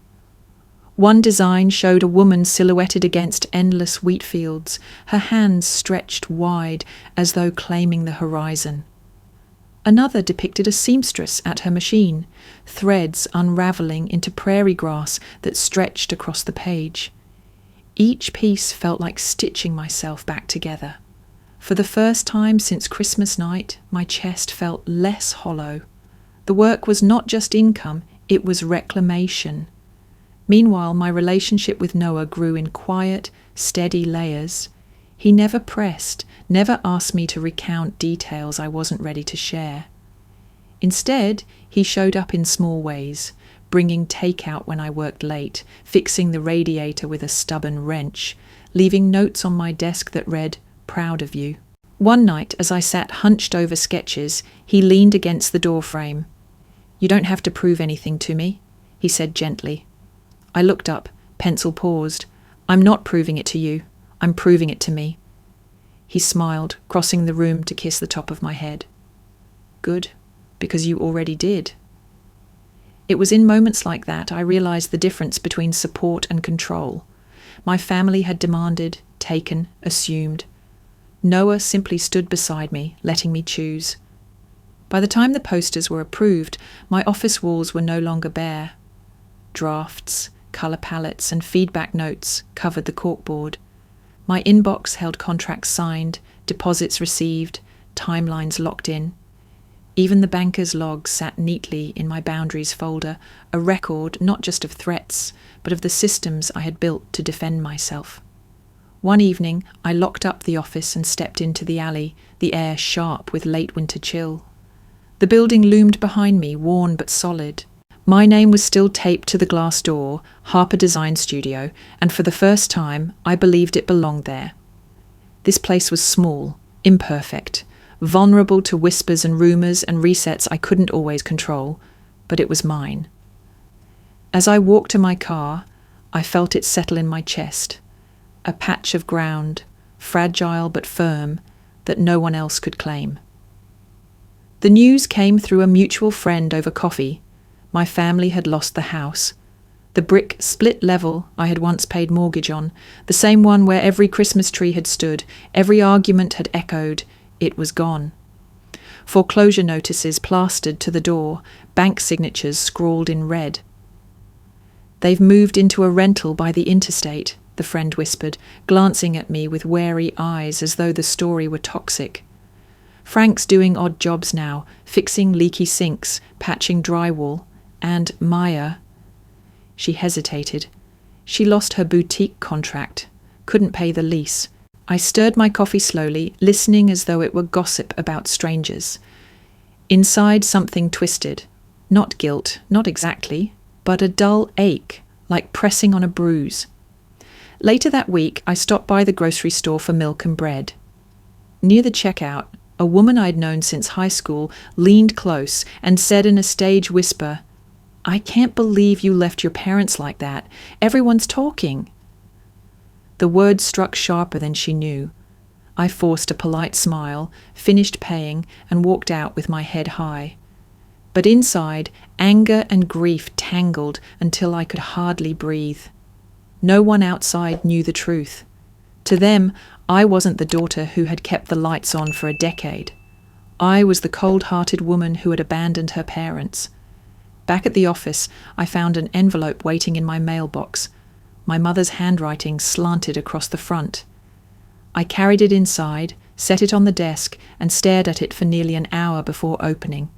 One design showed a woman silhouetted against endless wheat fields, her hands stretched wide as though claiming the horizon. Another depicted a seamstress at her machine, threads unravelling into prairie grass that stretched across the page. Each piece felt like stitching myself back together. For the first time since Christmas night, my chest felt less hollow. The work was not just income, it was reclamation. Meanwhile, my relationship with Noah grew in quiet, steady layers. He never pressed, never asked me to recount details I wasn't ready to share. Instead, he showed up in small ways, bringing takeout when I worked late, fixing the radiator with a stubborn wrench, leaving notes on my desk that read, "Proud of you." One night, as I sat hunched over sketches, he leaned against the doorframe. "You don't have to prove anything to me," he said gently. I looked up, pencil paused. "I'm not proving it to you. I'm proving it to me." He smiled, crossing the room to kiss the top of my head. "Good, because you already did." It was in moments like that I realized the difference between support and control. My family had demanded, taken, assumed. Noah simply stood beside me, letting me choose. By the time the posters were approved, my office walls were no longer bare. Drafts, colour palettes, and feedback notes covered the corkboard. My inbox held contracts signed, deposits received, timelines locked in. Even the banker's log sat neatly in my boundaries folder, a record not just of threats, but of the systems I had built to defend myself. One evening, I locked up the office and stepped into the alley, the air sharp with late winter chill. The building loomed behind me, worn but solid. My name was still taped to the glass door, Harper Design Studio, and for the first time, I believed it belonged there. This place was small, imperfect, vulnerable to whispers and rumours and resets I couldn't always control, but it was mine. As I walked to my car, I felt it settle in my chest, a patch of ground, fragile but firm, that no one else could claim. The news came through a mutual friend over coffee. My family had lost the house. The brick split level I had once paid mortgage on, the same one where every Christmas tree had stood, every argument had echoed, it was gone. Foreclosure notices plastered to the door, bank signatures scrawled in red. "They've moved into a rental by the interstate," the friend whispered, glancing at me with wary eyes as though the story were toxic. "Frank's doing odd jobs now, fixing leaky sinks, patching drywall, and Maya..." She hesitated. She lost her boutique contract, couldn't pay the lease. I stirred my coffee slowly, listening as though it were gossip about strangers. Inside something twisted. Not guilt, not exactly, but a dull ache, like pressing on a bruise. Later that week, I stopped by the grocery store for milk and bread. Near the checkout, a woman I'd known since high school leaned close and said in a stage whisper, "I can't believe you left your parents like that. Everyone's talking." The words struck sharper than she knew. I forced a polite smile, finished paying, and walked out with my head high. But inside, anger and grief tangled until I could hardly breathe. No one outside knew the truth. To them, I wasn't the daughter who had kept the lights on for a decade. I was the cold-hearted woman who had abandoned her parents. Back at the office, I found an envelope waiting in my mailbox. My mother's handwriting slanted across the front. I carried it inside, set it on the desk, and stared at it for nearly an hour before opening.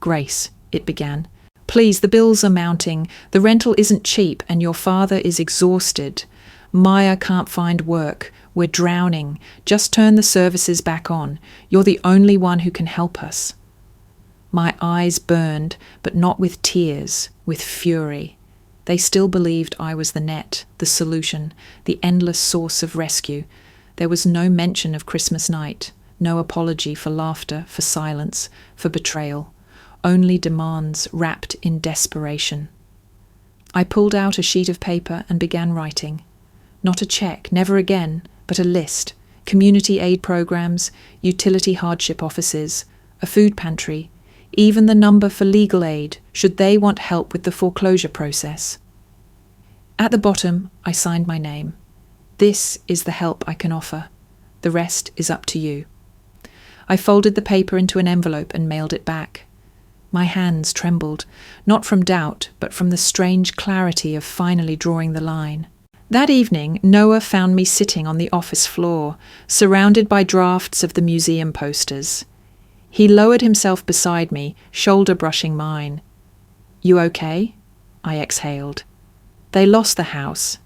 "Grace," it began, "please, the bills are mounting. The rental isn't cheap, and your father is exhausted. Maya can't find work. We're drowning. Just turn the services back on. You're the only one who can help us." My eyes burned, but not with tears, with fury. They still believed I was the net, the solution, the endless source of rescue. There was no mention of Christmas night, no apology for laughter, for silence, for betrayal. Only demands wrapped in desperation. I pulled out a sheet of paper and began writing. Not a check, never again, but a list. Community aid programs, utility hardship offices, a food pantry, even the number for legal aid, should they want help with the foreclosure process. At the bottom, I signed my name. "This is the help I can offer. The rest is up to you." I folded the paper into an envelope and mailed it back. My hands trembled, not from doubt, but from the strange clarity of finally drawing the line. That evening, Noah found me sitting on the office floor, surrounded by drafts of the museum posters. He lowered himself beside me, shoulder brushing mine. "You okay?" I exhaled. "They lost the house,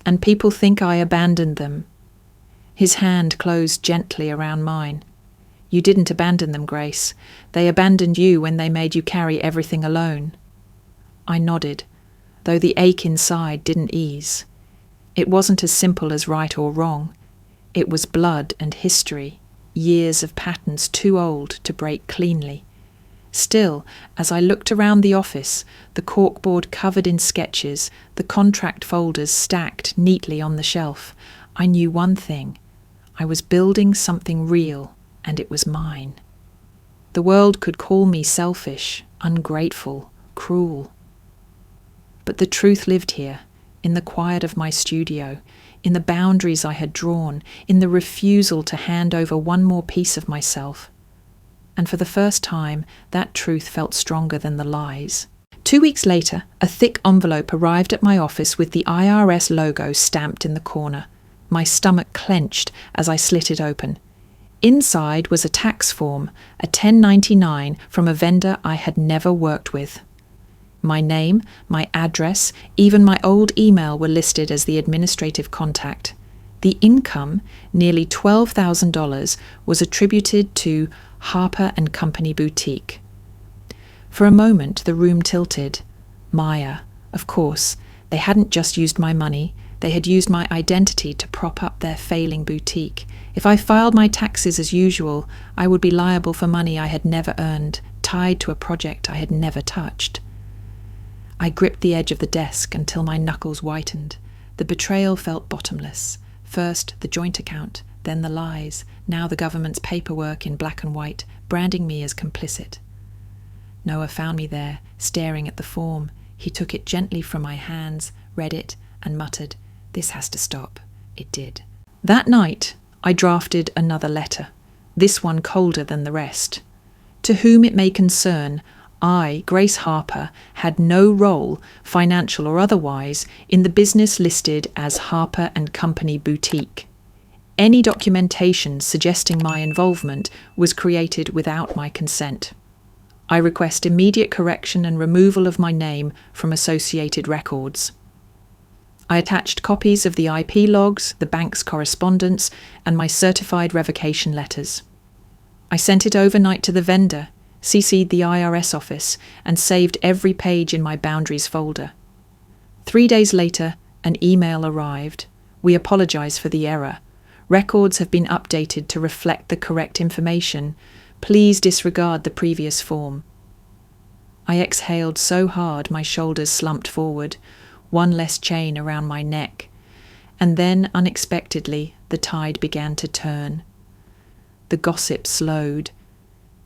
and people think I abandoned them." His hand closed gently around mine. "You didn't abandon them, Grace. They abandoned you when they made you carry everything alone." I nodded, though the ache inside didn't ease. It wasn't as simple as right or wrong. It was blood and history, years of patterns too old to break cleanly. Still, as I looked around the office, the corkboard covered in sketches, the contract folders stacked neatly on the shelf, I knew one thing. I was building something real, and it was mine. The world could call me selfish, ungrateful, cruel. But the truth lived here, in the quiet of my studio, in the boundaries I had drawn, in the refusal to hand over one more piece of myself. And for the first time, that truth felt stronger than the lies. 2 weeks later, a thick envelope arrived at my office with the IRS logo stamped in the corner. My stomach clenched as I slit it open. Inside was a tax form, a 1099 from a vendor I had never worked with. My name, my address, even my old email were listed as the administrative contact. The income, nearly $12,000, was attributed to Harper & Company Boutique. For a moment, the room tilted. Maya, of course. They hadn't just used my money. They had used my identity to prop up their failing boutique. If I filed my taxes as usual, I would be liable for money I had never earned, tied to a project I had never touched. I gripped the edge of the desk until my knuckles whitened. The betrayal felt bottomless. First the joint account, then the lies, now the government's paperwork in black and white, branding me as complicit. Noah found me there, staring at the form. He took it gently from my hands, read it, and muttered, "This has to stop." It did. That night, I drafted another letter, this one colder than the rest. To whom it may concern, I, Grace Harper, had no role, financial or otherwise, in the business listed as Harper & Company Boutique. Any documentation suggesting my involvement was created without my consent. I request immediate correction and removal of my name from associated records. I attached copies of the IP logs, the bank's correspondence, and my certified revocation letters. I sent it overnight to the vendor, CC'd the IRS office, and saved every page in my boundaries folder. 3 days later, an email arrived. "We apologize for the error. Records have been updated to reflect the correct information. Please disregard the previous form." I exhaled so hard my shoulders slumped forward, one less chain around my neck. And then, unexpectedly, the tide began to turn. The gossip slowed.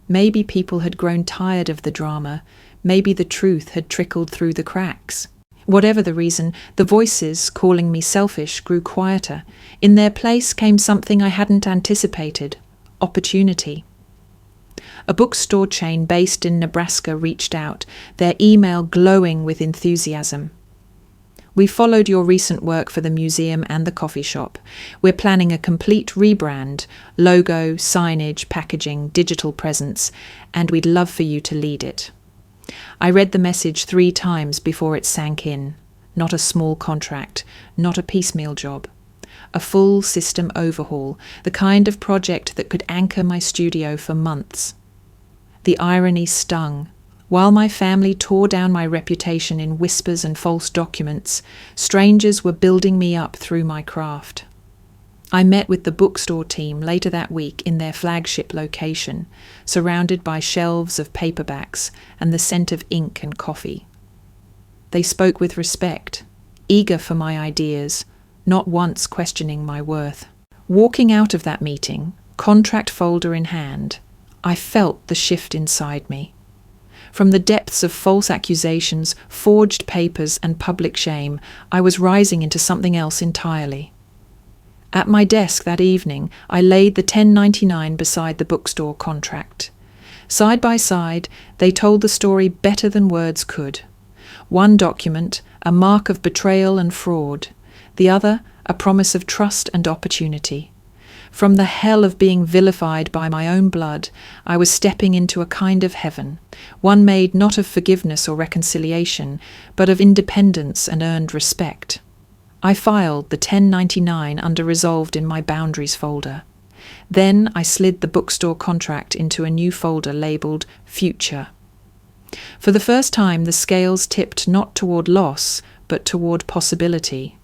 Maybe people had grown tired of the drama. Maybe the truth had trickled through the cracks. Whatever the reason, the voices calling me selfish grew quieter. In their place came something I hadn't anticipated: opportunity. A bookstore chain based in Nebraska reached out, their email glowing with enthusiasm. We followed your recent work for the museum and the coffee shop. We're planning a complete rebrand, logo, signage, packaging, digital presence, and we'd love for you to lead it. I read the message 3 times before it sank in. Not a small contract, not a piecemeal job. A full system overhaul, the kind of project that could anchor my studio for months. The irony stung. While my family tore down my reputation in whispers and false documents, strangers were building me up through my craft. I met with the bookstore team later that week in their flagship location, surrounded by shelves of paperbacks and the scent of ink and coffee. They spoke with respect, eager for my ideas, not once questioning my worth. Walking out of that meeting, contract folder in hand, I felt the shift inside me. From the depths of false accusations, forged papers, and public shame, I was rising into something else entirely. At my desk that evening, I laid the 1099 beside the bookstore contract. Side by side, they told the story better than words could. One document, a mark of betrayal and fraud. The other, a promise of trust and opportunity. From the hell of being vilified by my own blood, I was stepping into a kind of heaven, one made not of forgiveness or reconciliation, but of independence and earned respect. I filed the 1099 under resolved in my boundaries folder. Then I slid the bookstore contract into a new folder labelled Future. For the first time, the scales tipped not toward loss, but toward possibility.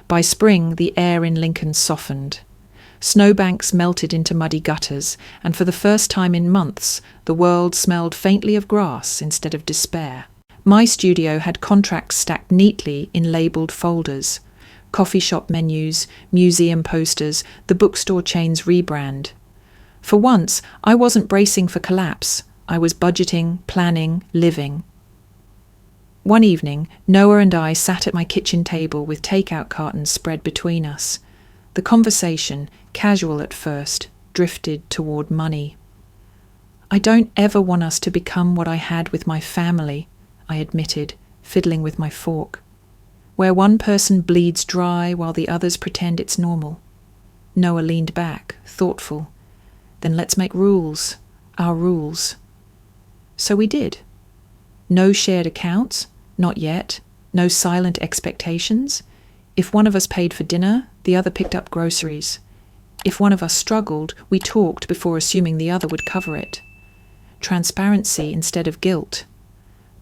By spring, the air in Lincoln softened. Snowbanks melted into muddy gutters, and for the first time in months, the world smelled faintly of grass instead of despair. My studio had contracts stacked neatly in labelled folders. Coffee shop menus, museum posters, the bookstore chain's rebrand. For once, I wasn't bracing for collapse. I was budgeting, planning, living. One evening, Noah and I sat at my kitchen table with takeout cartons spread between us. The conversation, casual at first, drifted toward money. I don't ever want us to become what I had with my family, I admitted, fiddling with my fork. Where one person bleeds dry while the others pretend it's normal. Noah leaned back, thoughtful. Then let's make rules, our rules. So we did. No shared accounts, not yet. No silent expectations. If one of us paid for dinner, the other picked up groceries. If one of us struggled, we talked before assuming the other would cover it. Transparency instead of guilt.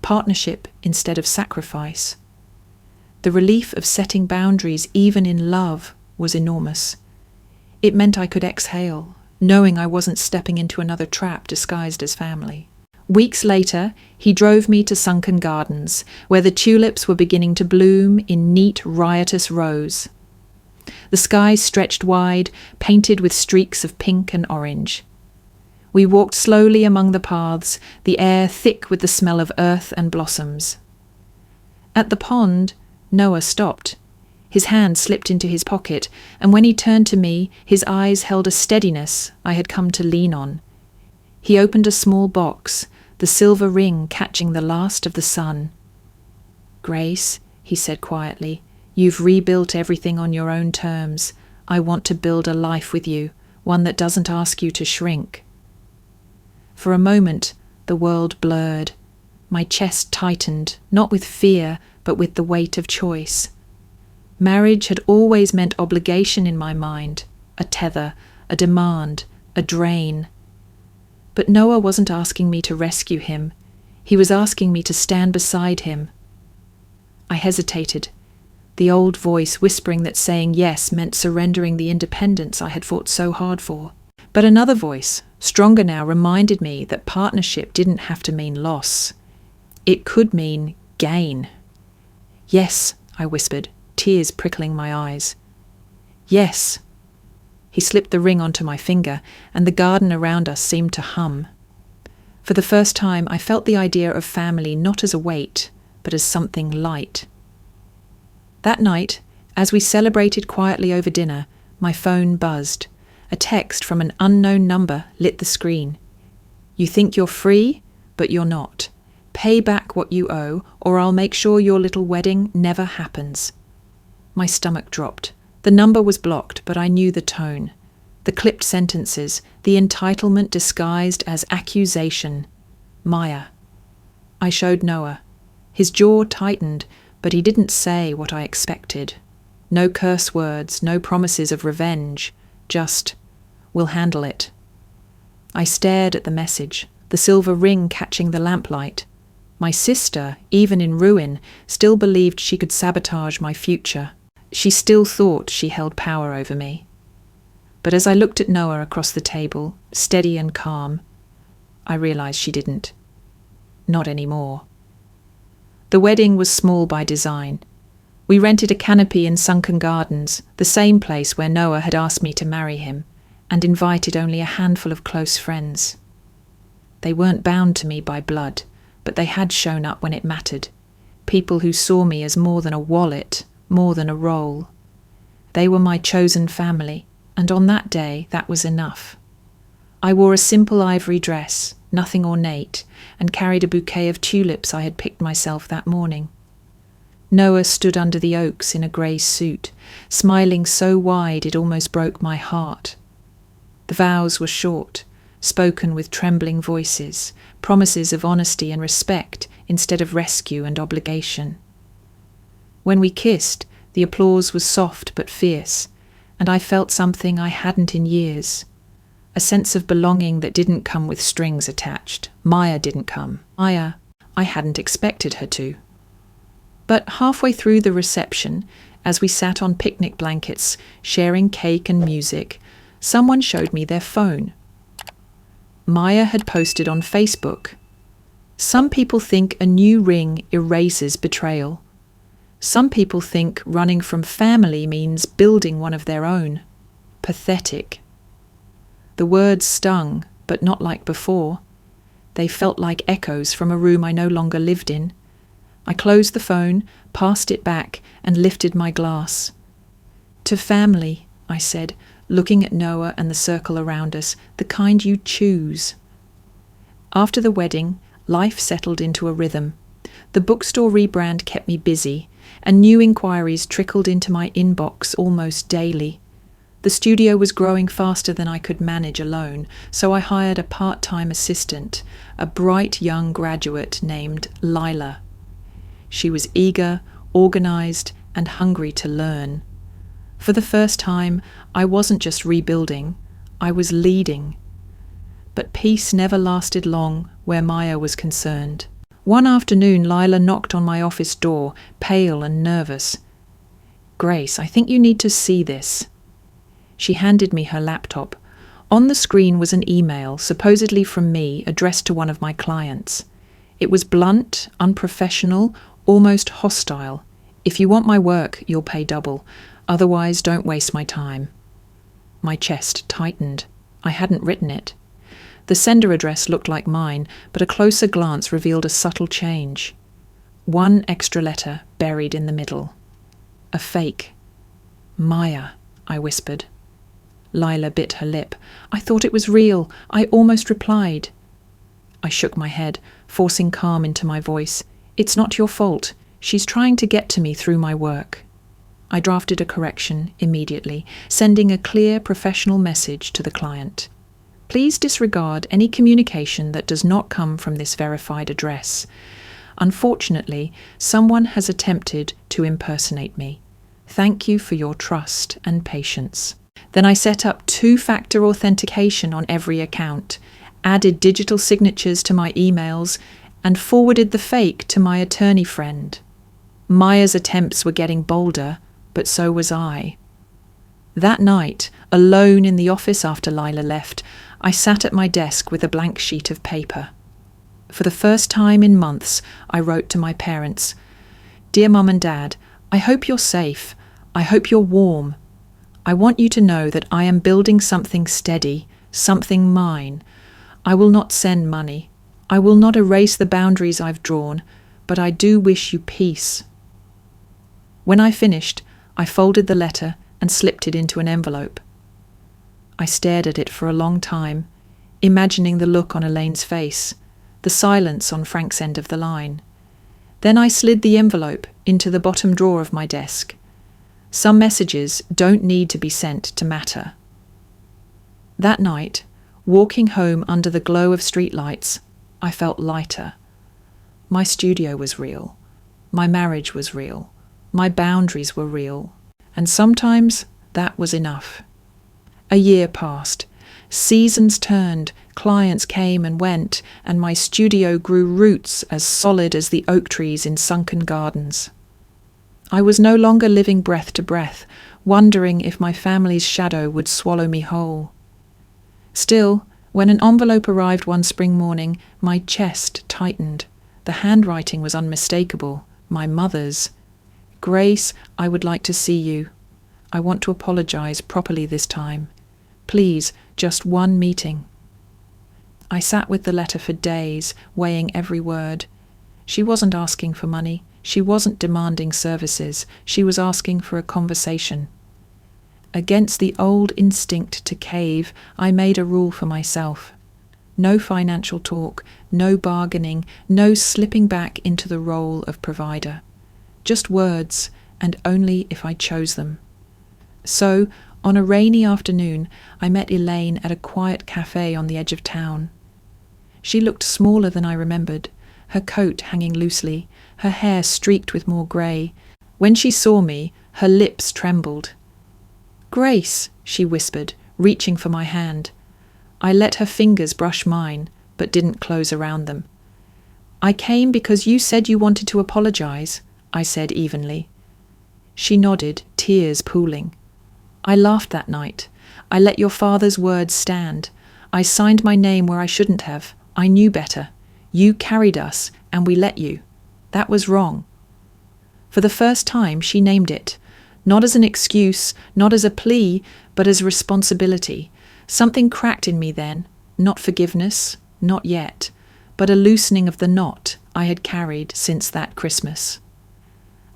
Partnership instead of sacrifice. The relief of setting boundaries, even in love, was enormous. It meant I could exhale, knowing I wasn't stepping into another trap disguised as family. Weeks later, he drove me to Sunken Gardens, where the tulips were beginning to bloom in neat, riotous rows. The sky stretched wide, painted with streaks of pink and orange. We walked slowly among the paths, the air thick with the smell of earth and blossoms. At the pond, Noah stopped. His hand slipped into his pocket, and when he turned to me, his eyes held a steadiness I had come to lean on. He opened a small box, the silver ring catching the last of the sun. "Grace," he said quietly, "you've rebuilt everything on your own terms. I want to build a life with you, one that doesn't ask you to shrink." For a moment, the world blurred. My chest tightened, not with fear, but with the weight of choice. Marriage had always meant obligation in my mind, a tether, a demand, a drain. But Noah wasn't asking me to rescue him. He was asking me to stand beside him. I hesitated, the old voice whispering that saying yes meant surrendering the independence I had fought so hard for. But another voice, stronger now, reminded me that partnership didn't have to mean loss. It could mean gain. "Yes," I whispered, tears prickling my eyes. "Yes." He slipped the ring onto my finger, and the garden around us seemed to hum. For the first time, I felt the idea of family not as a weight, but as something light. That night, as we celebrated quietly over dinner, my phone buzzed. A text from an unknown number lit the screen. "You think you're free, but you're not. Pay back what you owe, or I'll make sure your little wedding never happens. My stomach dropped. The number was blocked, but I knew the tone. The clipped sentences, the entitlement disguised as accusation. Maya. I showed Noah. His jaw tightened, but he didn't say what I expected. No curse words, no promises of revenge. Just, we'll handle it. I stared at the message, the silver ring catching the lamplight. My sister, even in ruin, still believed she could sabotage my future. She still thought she held power over me. But as I looked at Noah across the table, steady and calm, I realized she didn't. Not anymore. The wedding was small by design. We rented a canopy in Sunken Gardens, the same place where Noah had asked me to marry him, and invited only a handful of close friends. They weren't bound to me by blood, but they had shown up when it mattered. People who saw me as more than a wallet, more than a role. They were my chosen family, and on that day that was enough. I wore a simple ivory dress, nothing ornate, and carried a bouquet of tulips I had picked myself that morning. Noah stood under the oaks in a grey suit, smiling so wide it almost broke my heart. The vows were short, spoken with trembling voices, promises of honesty and respect instead of rescue and obligation. When we kissed, the applause was soft but fierce, and I felt something I hadn't in years. A sense of belonging that didn't come with strings attached. Maya didn't come. Maya, I hadn't expected her to. But halfway through the reception, as we sat on picnic blankets, sharing cake and music, someone showed me their phone. Maya had posted on Facebook. Some people think a new ring erases betrayal. Some people think running from family means building one of their own. Pathetic. The words stung, but not like before. They felt like echoes from a room I no longer lived in. I closed the phone, passed it back, and lifted my glass. To family, I said, looking at Noah and the circle around us, the kind you choose. After the wedding, life settled into a rhythm. The bookstore rebrand kept me busy, and new inquiries trickled into my inbox almost daily. The studio was growing faster than I could manage alone, so I hired a part-time assistant, a bright young graduate named Lila. She was eager, organized, and hungry to learn. For the first time, I wasn't just rebuilding, I was leading. But peace never lasted long where Maya was concerned. One afternoon, Lila knocked on my office door, pale and nervous. "Grace, I think you need to see this." She handed me her laptop. On the screen was an email, supposedly from me, addressed to one of my clients. It was blunt, unprofessional, almost hostile. "If you want my work, you'll pay double. Otherwise, don't waste my time." My chest tightened. I hadn't written it. The sender address looked like mine, but a closer glance revealed a subtle change. One extra letter buried in the middle. A fake. "Maya," I whispered. Lila bit her lip. "I thought it was real. I almost replied." I shook my head, forcing calm into my voice. "It's not your fault. She's trying to get to me through my work." I drafted a correction immediately, sending a clear professional message to the client. "Please disregard any communication that does not come from this verified address. Unfortunately, someone has attempted to impersonate me. Thank you for your trust and patience." Then I set up two-factor authentication on every account, added digital signatures to my emails, and forwarded the fake to my attorney friend. Maya's attempts were getting bolder, but so was I. That night, alone in the office after Lila left, I sat at my desk with a blank sheet of paper. For the first time in months, I wrote to my parents. "Dear Mum and Dad, I hope you're safe. I hope you're warm. I want you to know that I am building something steady, something mine. I will not send money. I will not erase the boundaries I've drawn, but I do wish you peace." When I finished, I folded the letter and slipped it into an envelope. I stared at it for a long time, imagining the look on Elaine's face, the silence on Frank's end of the line. Then I slid the envelope into the bottom drawer of my desk. Some messages don't need to be sent to matter. That night, walking home under the glow of streetlights, I felt lighter. My studio was real. My marriage was real. My boundaries were real. And sometimes that was enough. A year passed. Seasons turned, clients came and went, and my studio grew roots as solid as the oak trees in sunken gardens. I was no longer living breath to breath, wondering if my family's shadow would swallow me whole. Still, when an envelope arrived one spring morning, my chest tightened. The handwriting was unmistakable, my mother's. "Grace, I would like to see you. I want to apologize properly this time. Please, just one meeting." I sat with the letter for days, weighing every word. She wasn't asking for money. She wasn't demanding services. She was asking for a conversation. Against the old instinct to cave, I made a rule for myself. No financial talk, no bargaining, no slipping back into the role of provider. Just words, and only if I chose them. So, on a rainy afternoon, I met Elaine at a quiet cafe on the edge of town. She looked smaller than I remembered, her coat hanging loosely, her hair streaked with more grey. When she saw me, her lips trembled. "Grace," she whispered, reaching for my hand. I let her fingers brush mine, but didn't close around them. "I came because you said you wanted to apologize," I said evenly. She nodded, tears pooling. "I laughed that night. I let your father's words stand. I signed my name where I shouldn't have. I knew better. You carried us, and we let you. That was wrong." For the first time, she named it, not as an excuse, not as a plea, but as responsibility. Something cracked in me then, not forgiveness, not yet, but a loosening of the knot I had carried since that Christmas.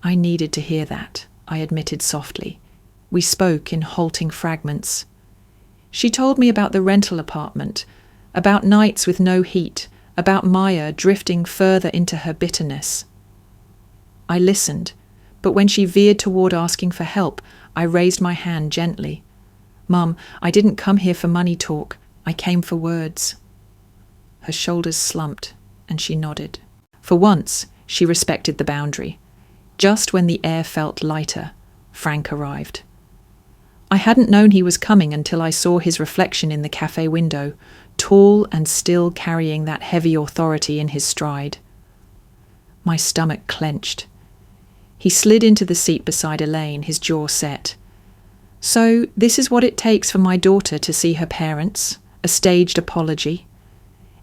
"I needed to hear that," I admitted softly. We spoke in halting fragments. She told me about the rental apartment, about nights with no heat, about Maya drifting further into her bitterness. I listened, but when she veered toward asking for help, I raised my hand gently. "Mum, I didn't come here for money talk. I came for words." Her shoulders slumped, and she nodded. For once, she respected the boundary. Just when the air felt lighter, Frank arrived. I hadn't known he was coming until I saw his reflection in the cafe window, tall and still carrying that heavy authority in his stride. My stomach clenched. He slid into the seat beside Elaine, his jaw set. "So, this is what it takes for my daughter to see her parents? A staged apology?"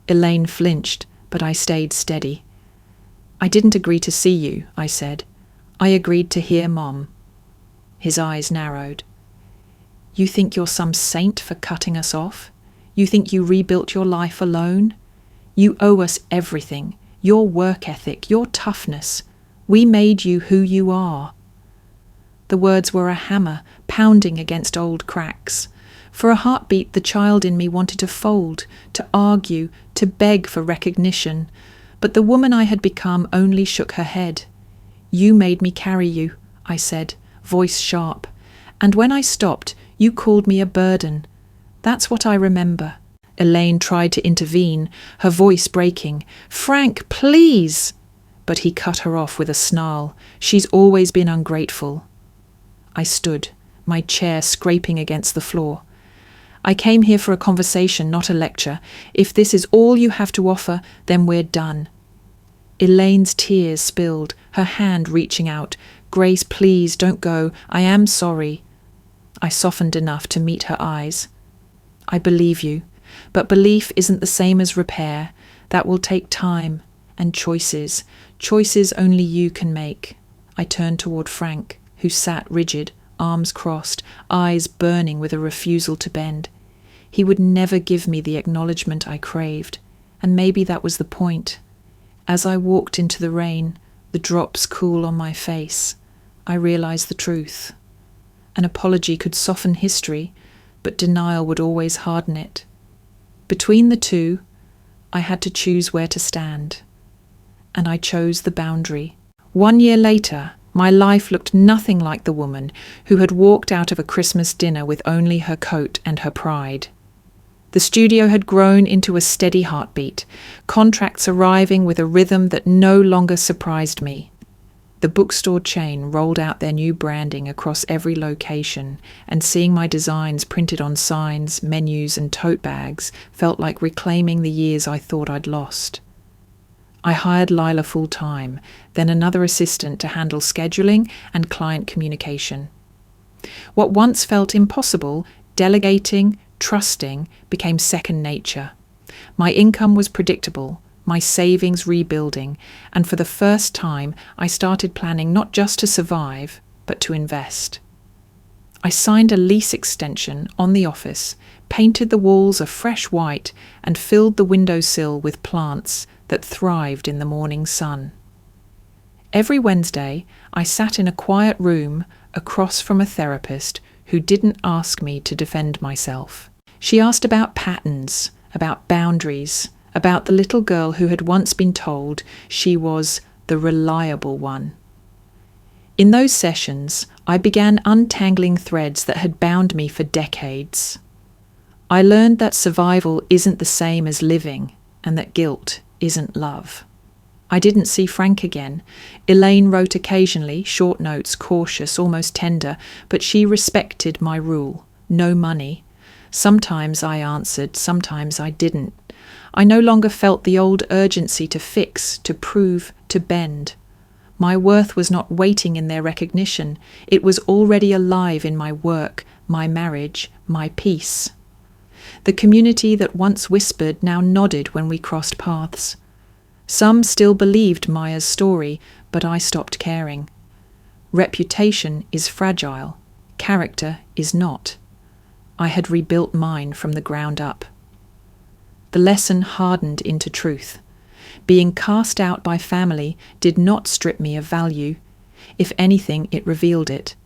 Elaine flinched, but I stayed steady. "I didn't agree to see you," I said. "I agreed to hear Mom." His eyes narrowed. "You think you're some saint for cutting us off? You think you rebuilt your life alone? You owe us everything, your work ethic, your toughness. We made you who you are." The words were a hammer pounding against old cracks. For a heartbeat, the child in me wanted to fold, to argue, to beg for recognition. But the woman I had become only shook her head. "You made me carry you," I said, voice sharp. "And when I stopped, you called me a burden. That's what I remember." Elaine tried to intervene, her voice breaking. "Frank, please!" But he cut her off with a snarl. "She's always been ungrateful." I stood, my chair scraping against the floor. "I came here for a conversation, not a lecture. If this is all you have to offer, then we're done." Elaine's tears spilled, her hand reaching out. "Grace, please, don't go. I am sorry." I softened enough to meet her eyes. "I believe you, but belief isn't the same as repair. That will take time and choices only you can make." I turned toward Frank, who sat rigid, arms crossed, eyes burning with a refusal to bend. He would never give me the acknowledgement I craved, and maybe that was the point. As I walked into the rain, the drops cool on my face, I realized the truth. An apology could soften history, but denial would always harden it. Between the two, I had to choose where to stand. And I chose the boundary. 1 year later, my life looked nothing like the woman who had walked out of a Christmas dinner with only her coat and her pride. The studio had grown into a steady heartbeat, contracts arriving with a rhythm that no longer surprised me. The bookstore chain rolled out their new branding across every location, and seeing my designs printed on signs, menus, and tote bags felt like reclaiming the years I thought I'd lost. I hired Lila full-time, then another assistant to handle scheduling and client communication. What once felt impossible, delegating, trusting, became second nature. My income was predictable, my savings rebuilding, and for the first time I started planning not just to survive, but to invest. I signed a lease extension on the office, painted the walls a fresh white, and filled the windowsill with plants that thrived in the morning sun. Every Wednesday, I sat in a quiet room across from a therapist who didn't ask me to defend myself. She asked about patterns, about boundaries, about the little girl who had once been told she was the reliable one. In those sessions, I began untangling threads that had bound me for decades. I learned that survival isn't the same as living, and that guilt isn't love. I didn't see Frank again. Elaine wrote occasionally, short notes, cautious, almost tender, but she respected my rule: no money. Sometimes I answered, sometimes I didn't. I no longer felt the old urgency to fix, to prove, to bend. My worth was not waiting in their recognition. It was already alive in my work, my marriage, my peace. The community that once whispered now nodded when we crossed paths. Some still believed Maya's story, but I stopped caring. Reputation is fragile. Character is not. I had rebuilt mine from the ground up. The lesson hardened into truth. Being cast out by family did not strip me of value. If anything, it revealed it.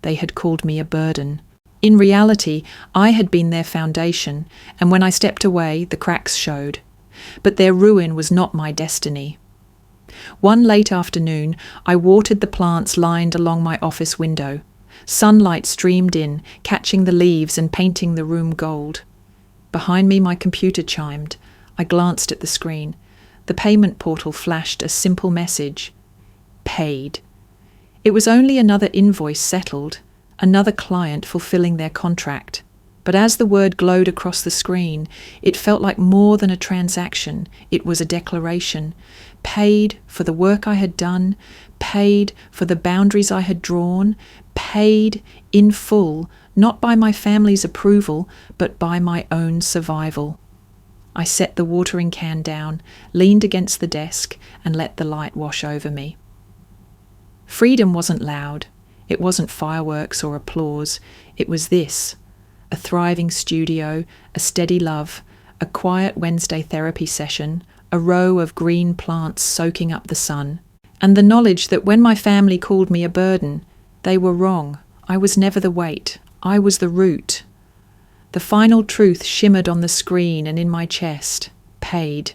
They had called me a burden. In reality, I had been their foundation, and when I stepped away, the cracks showed. But their ruin was not my destiny. One late afternoon, I watered the plants lined along my office window. Sunlight streamed in, catching the leaves and painting the room gold. Behind me, my computer chimed. I glanced at the screen. The payment portal flashed a simple message: paid. It was only another invoice settled, another client fulfilling their contract. But as the word glowed across the screen, it felt like more than a transaction. It was a declaration. Paid for the work I had done, paid for the boundaries I had drawn, paid in full, not by my family's approval, but by my own survival. I set the watering can down, leaned against the desk, and let the light wash over me. Freedom wasn't loud. It wasn't fireworks or applause. It was this: a thriving studio, a steady love, a quiet Wednesday therapy session, a row of green plants soaking up the sun, and the knowledge that when my family called me a burden, they were wrong. I was never the weight. I was the root. The final truth shimmered on the screen and in my chest: paid.